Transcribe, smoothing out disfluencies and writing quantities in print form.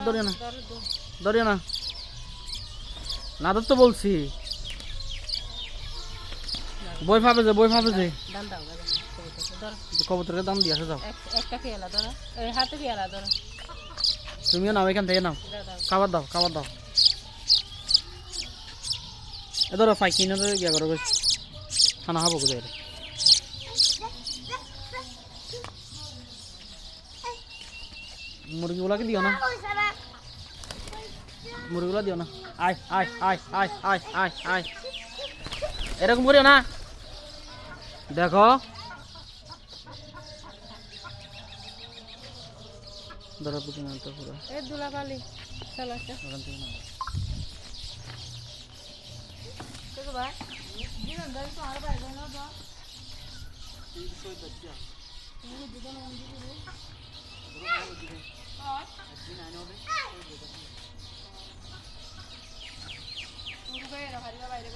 ধরিও না ধরিও না না তো বলছি বই ভাবে যে কবুতরের দাম দিয়ে আসে যাও তুমিও নাও এখান থেকে নাও খাবার দাও এ ধরো ফাই কিনে গিয়া করো খানা খাবো কোথায় মুরগিগুলাকে দিও না মুরগিগুলা দিও না আয় আয় আয় আয় আয় আয় আয় এরকম করিও না দেখো ধরো বুঝি না তো পুরো এ দুলাবালি চলো একটা ভাই দিন দাই তো আর ভাই না দাও বাইরে